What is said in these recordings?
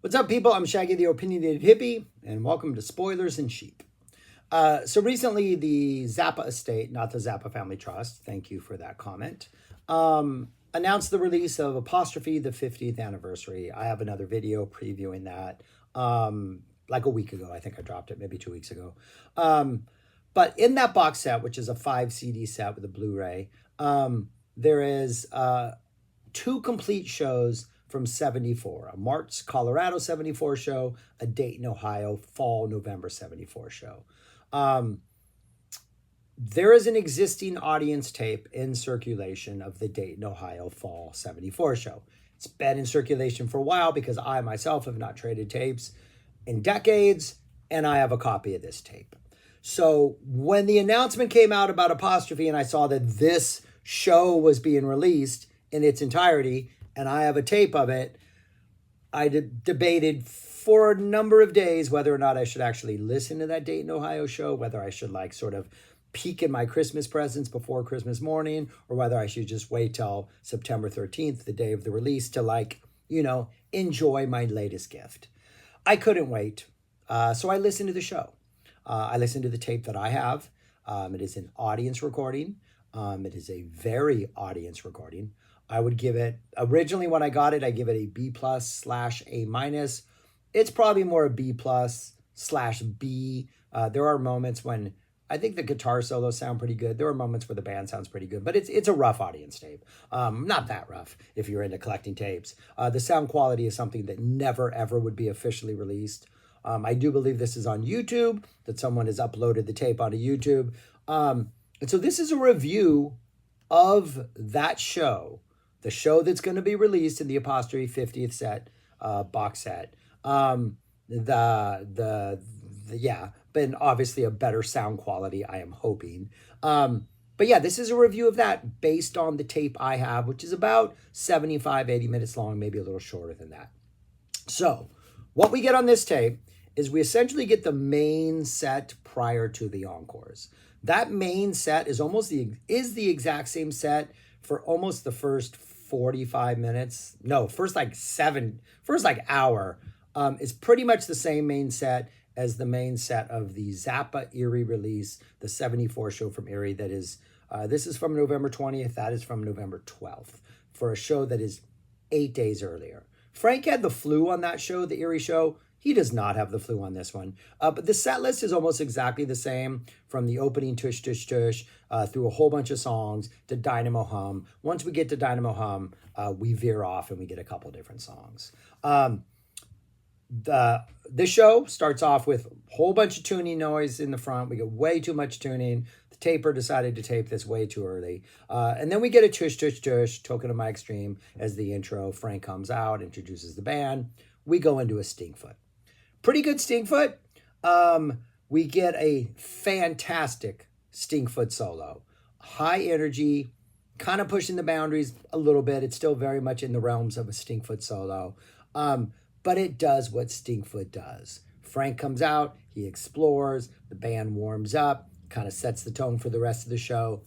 What's up, people? I'm Shaggy, the Opinionated Hippie, and welcome to Spoilers and Sheep. So recently, the Zappa estate, not the Zappa Family Trust, thank you for that comment, announced the release of Apostrophe, the 50th anniversary. I have another video previewing that like a week ago. I think I dropped it maybe 2 weeks ago. But in that box set, which is a 5 CD set with a Blu-ray, there is 2 complete shows from 74, a March, Colorado 74 show, a Dayton, Ohio, fall, November 74 show. There is an existing audience tape in circulation of the Dayton, Ohio, fall 74 show. It's been in circulation for a while because I myself have not traded tapes in decades, and I have a copy of this tape. So when the announcement came out about Apostrophe and I saw that this show was being released in its entirety, and I have a tape of it, I debated for a number of days whether or not I should actually listen to that Dayton, Ohio show, whether I should like sort of peek in my Christmas presents before Christmas morning, or whether I should just wait till September 13th, the day of the release, to like, enjoy my latest gift. I couldn't wait. So I listened to the show. I listened to the tape that I have. It is an audience recording. It is a very audience recording. I would give it, originally when I got it, I give it a B+/A-. It's probably more a B+/B. There are moments when I think the guitar solos sound pretty good. There are moments where the band sounds pretty good, but it's a rough audience tape. Not that rough if you're into collecting tapes. The sound quality is something that never, ever would be officially released. I do believe this is on YouTube, that someone has uploaded the tape onto YouTube. And so this is a review of that show, the show that's going to be released in the Apostrophe 50th set, box set. But obviously a better sound quality, I am hoping. But yeah, this is a review of that based on the tape I have, which is about 75, 80 minutes long, maybe a little shorter than that. So what we get on this tape is we essentially get the main set prior to the encores. That main set is the exact same set for almost the first 45 minutes. No, first hour is pretty much the same main set as the main set of the Zappa Erie release, the 74 show from Erie. That is, this is from November 20th. That is from November 12th for a show that is 8 days earlier. Frank had the flu on that show, the Erie show. He does not have the flu on this one. But the set list is almost exactly the same, from the opening Tush Tush Tush through a whole bunch of songs to Dynamo Hum. Once we get to Dynamo Hum, we veer off and we get a couple different songs. This show starts off with a whole bunch of tuning noise in the front. We get way too much tuning. The taper decided to tape this way too early. And then we get a Tush Tush Tush, Token of My Extreme, as the intro. Frank comes out, introduces the band. We go into a Stinkfoot. Pretty good Stinkfoot. We get a fantastic Stinkfoot solo. High energy, kind of pushing the boundaries a little bit. It's still very much in the realms of a Stinkfoot solo. But it does what Stinkfoot does. Frank comes out, he explores, the band warms up, kind of sets the tone for the rest of the show.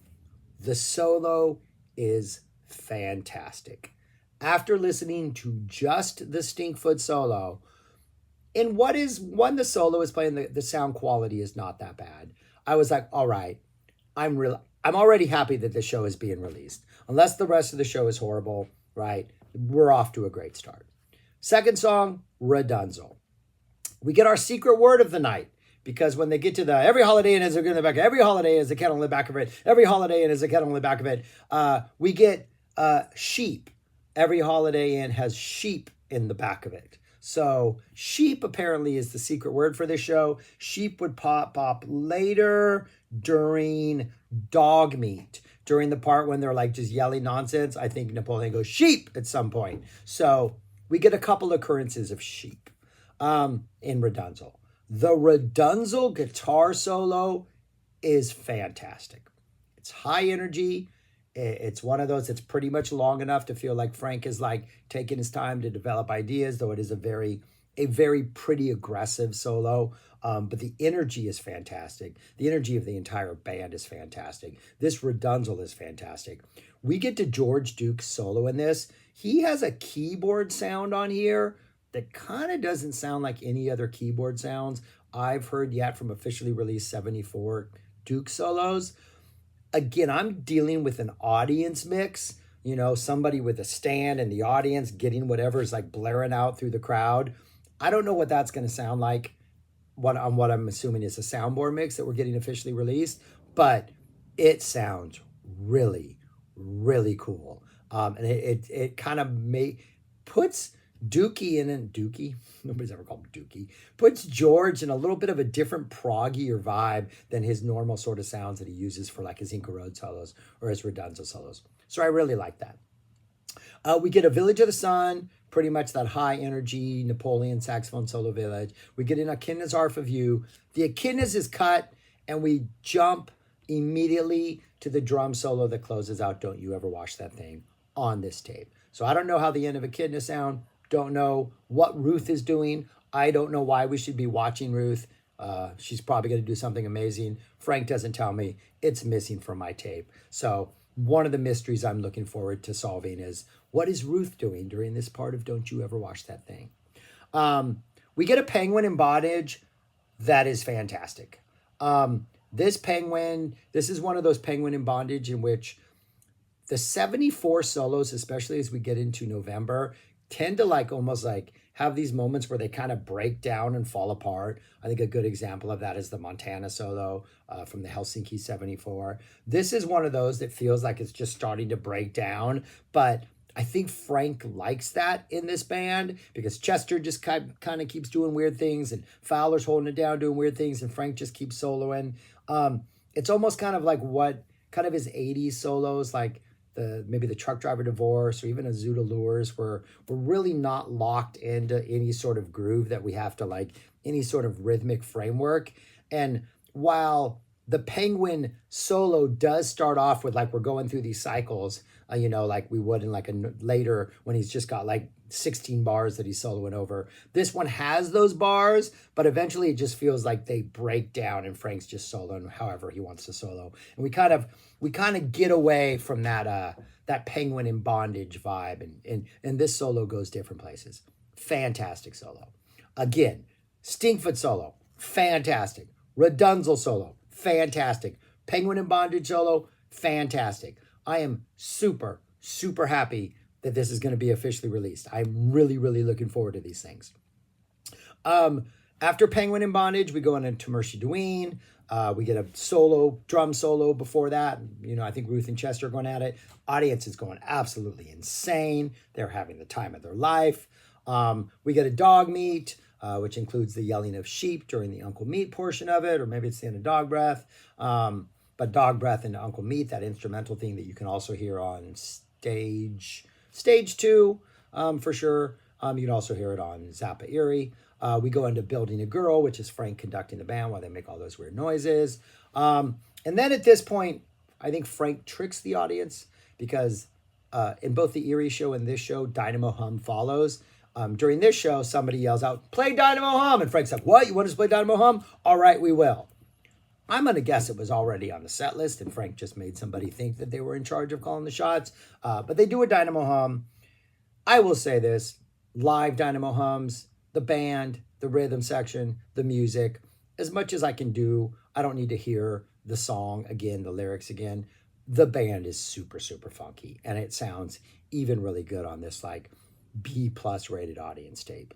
The solo is fantastic. After listening to just the Stinkfoot solo, in when the solo is playing, the sound quality is not that bad. I was like, all right, I'm already happy that the show is being released. Unless the rest of the show is horrible, right? We're off to a great start. Second song, Redunzel. We get our secret word of the night, because when they get to the every holiday and has a kettle in the back, every holiday has a kettle in the back of it, every holiday and has a kettle in the back of it, we get sheep. Every holiday inn has sheep in the back of it. So sheep apparently is the secret word for this show. Sheep would pop up later during dog meat. During the part when they're like just yelling nonsense, I think Napoleon goes sheep at some point. So we get a couple occurrences of sheep in Redunzel. The Redunzel guitar solo is fantastic. It's high energy. It's one of those that's pretty much long enough to feel like Frank is like taking his time to develop ideas, though it is a very pretty aggressive solo. But the energy is fantastic. The energy of the entire band is fantastic. This Redunzel is fantastic. We get to George Duke's solo in this. He has a keyboard sound on here that kind of doesn't sound like any other keyboard sounds I've heard yet from officially released 74 Duke solos. Again, I'm dealing with an audience mix, somebody with a stand and the audience getting whatever is like blaring out through the crowd. I don't know what that's going to sound like on what I'm assuming is a soundboard mix that we're getting officially released, but it sounds really, really cool. And it kind of puts Dookie in it. Dookie? Nobody's ever called him Dookie. Puts George in a little bit of a different proggier vibe than his normal sort of sounds that he uses for like his Inca Road solos or his Redunzo solos. So I really like that. We get a Village of the Sun, pretty much that high energy Napoleon saxophone solo Village. We get an Echidnas Arf of You. The Echidnas is cut, and we jump immediately to the drum solo that closes out Don't You Ever Wash That Thing on this tape. So I don't know how the end of Echidna sound. Don't know what Ruth is doing. I don't know why we should be watching Ruth. She's probably going to do something amazing. Frank doesn't tell me. It's missing from my tape. So one of the mysteries I'm looking forward to solving is, what is Ruth doing during this part of Don't You Ever Wash That Thing? We get a penguin in bondage that is fantastic. This is one of those penguin in bondage in which the 74 solos, especially as we get into November, tend to almost have these moments where they kind of break down and fall apart. I think a good example of that is the Montana solo from the Helsinki 74. This is one of those that feels like it's just starting to break down, but I think Frank likes that in this band because Chester just kind of keeps doing weird things and Fowler's holding it down doing weird things and Frank just keeps soloing. It's almost kind of like what kind of his 80s solos, like maybe the Truck Driver Divorce or even a Zoot Allures, where we're really not locked into any sort of groove that we have to any sort of rhythmic framework. And while the Penguin solo does start off with we're going through these cycles, like we would in a later when he's just got 16 bars that he's soloing over. This one has those bars, but eventually it just feels like they break down and Frank's just soloing however he wants to solo. And we kind of get away from that Penguin in bondage vibe, and this solo goes different places. Fantastic solo. Again, Stinkfoot solo, fantastic. Redunzel solo, fantastic. Penguin in bondage solo, fantastic. I am super, super happy that this is going to be officially released. I'm really, really looking forward to these things. After Penguin in Bondage, we go into Mercy Dween. We get a drum solo before that. I think Ruth and Chester are going at it. Audience is going absolutely insane. They're having the time of their life. We get a Dog Meat, which includes the yelling of sheep during the Uncle Meat portion of it, or maybe it's the end of Dog Breath. But Dog Breath and Uncle Meat, that instrumental thing that you can also hear on stage 2, for sure. You can also hear it on Zappa Erie. We go into Building a Girl, which is Frank conducting the band while they make all those weird noises. And then at this point, I think Frank tricks the audience because in both the Erie show and this show, Dynamo Hum follows. During this show, somebody yells out, "Play Dynamo Hum!" And Frank's like, "What? You want us to play Dynamo Hum? All right, we will." I'm going to guess it was already on the set list and Frank just made somebody think that they were in charge of calling the shots. But they do a Dynamo Hum. I will say this, live Dynamo Hums, the band, the rhythm section, the music, as much as I can do, I don't need to hear the song again, the lyrics again. The band is super, super funky and it sounds even really good on this B+ rated audience tape.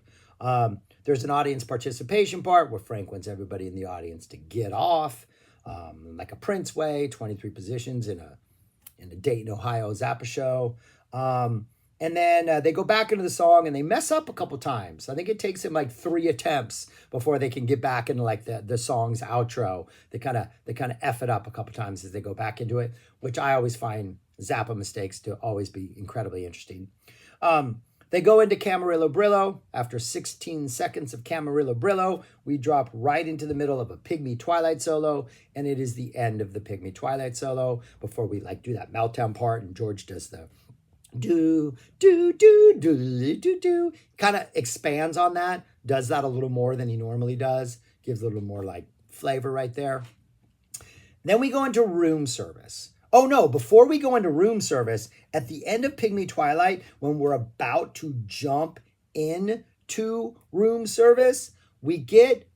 There's an audience participation part where Frank wants everybody in the audience to get off, like a Prince way, 23 positions in a Dayton, Ohio Zappa show. And then they go back into the song and they mess up a couple times. I think it takes them 3 attempts before they can get back into the song's outro. They kind of F it up a couple times as they go back into it, which I always find Zappa mistakes to always be incredibly interesting. They go into Camarillo Brillo. After 16 seconds of Camarillo Brillo, we drop right into the middle of a Pygmy Twilight solo, and it is the end of the Pygmy Twilight solo before we do that meltdown part, and George does the do, do, do, do, do, do. Kind of expands on that, does that a little more than he normally does, gives a little more flavor right there. Then we go into room service. Oh no, before we go into room service, at the end of Pygmy Twilight, when we're about to jump in to room service, we get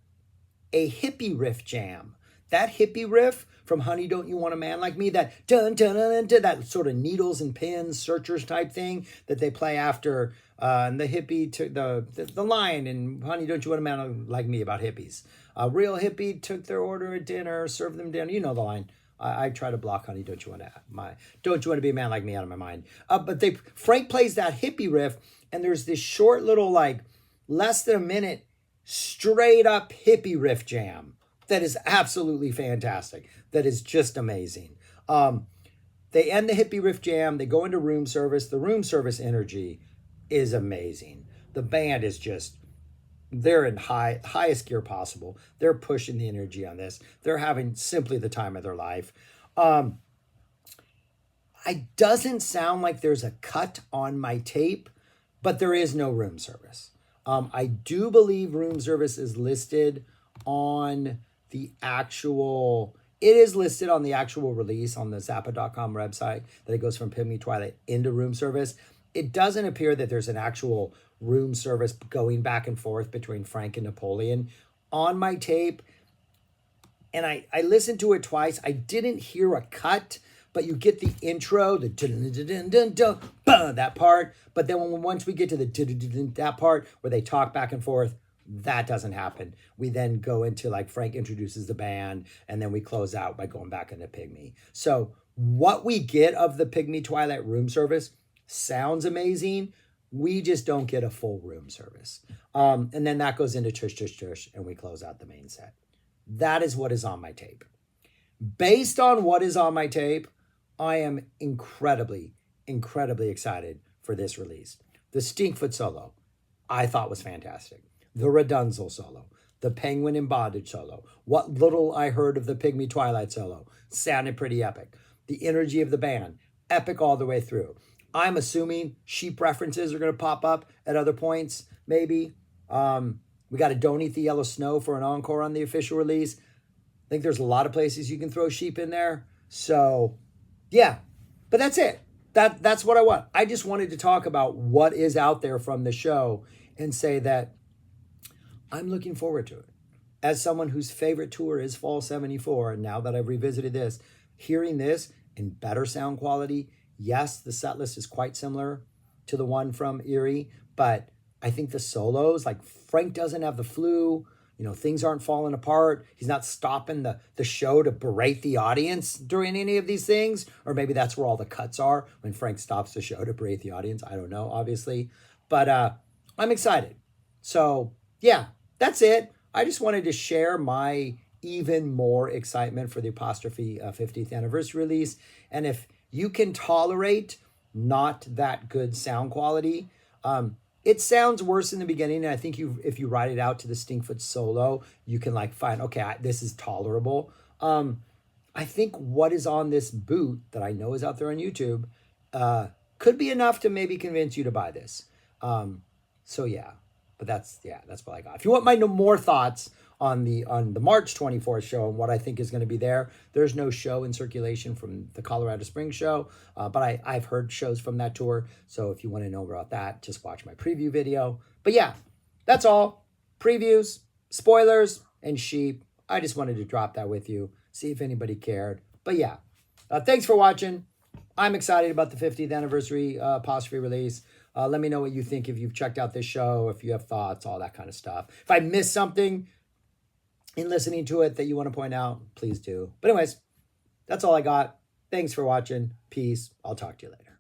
a hippie riff jam. That hippie riff from Honey, Don't You Want a Man Like Me, that dun dun dun dun, that sort of needles and pins, searchers type thing that they play after and the hippie, took the line in Honey, Don't You Want a Man Like Me about hippies. A real hippie took their order at dinner, served them dinner. You know the line. I try to block Honey, Don't You Want to Be a Man Like Me out of my mind. But Frank plays that hippie riff, and there's this short little, like, less than a minute, straight up hippie riff jam that is absolutely fantastic. That is just amazing. They end the hippie riff jam. They go into room service. The room service energy is amazing. The band is just, they're in highest gear possible. They're pushing the energy on this. They're having simply the time of their life. It doesn't sound like there's a cut on my tape, but there is no room service. I do believe room service is listed on the actual, it is listed on the actual release on the Zappa.com website that it goes from Pygmy Twilight into room service. It doesn't appear that there's an actual room service going back and forth between Frank and Napoleon on my tape. And I listened to it twice. I didn't hear a cut, but you get the intro, the dun dun dun dun dun, that part. But then once we get to the dun dun dun, that part where they talk back and forth, that doesn't happen. We then go into, like, Frank introduces the band, and then we close out by going back into Pygmy. So what we get of the Pygmy Twilight room service sounds amazing. We just don't get a full room service. And then that goes into Tush Tush Tush, and we close out the main set. That is what is on my tape. Based on what is on my tape, I am incredibly, incredibly excited for this release. The Stinkfoot solo, I thought was fantastic. The Redunzel solo, the Penguin in Bondage solo, what little I heard of the Pygmy Twilight solo, sounded pretty epic. The energy of the band, epic all the way through. I'm assuming sheep references are going to pop up at other points, maybe. We got a Don't Eat the Yellow Snow for an encore on the official release. I think there's a lot of places you can throw sheep in there. So, yeah. But that's it. That's what I want. I just wanted to talk about what is out there from the show and say that I'm looking forward to it. As someone whose favorite tour is Fall 74, and now that I've revisited this, hearing this in better sound quality, yes, the set list is quite similar to the one from Erie, but I think the solos, like Frank doesn't have the flu, things aren't falling apart. He's not stopping the show to berate the audience during any of these things. Or maybe that's where all the cuts are, when Frank stops the show to berate the audience. I don't know, obviously. But I'm excited. So, yeah, that's it. I just wanted to share my even more excitement for the Apostrophe 50th anniversary release. And if you can tolerate not that good sound quality, it sounds worse in the beginning, and I think if you write it out to the Stinkfoot solo, you can find, okay, this is tolerable. I think what is on this boot that I know is out there on YouTube could be enough to maybe convince you to buy this. So yeah, but that's what I got. If you want my more thoughts on the March 24th show and what I think is going to be there, there's no show in circulation from the Colorado Springs show, but I've heard shows from that tour. So if you want to know about that, just watch my preview video. But yeah, that's all. Previews, spoilers, and sheep. I just wanted to drop that with you, see if anybody cared. But yeah, thanks for watching. I'm excited about the 50th anniversary Apostrophe release. Let me know what you think if you've checked out this show, if you have thoughts, all that kind of stuff. If I missed something in listening to it that you want to point out, please do. But anyways, that's all I got. Thanks for watching. Peace. I'll talk to you later.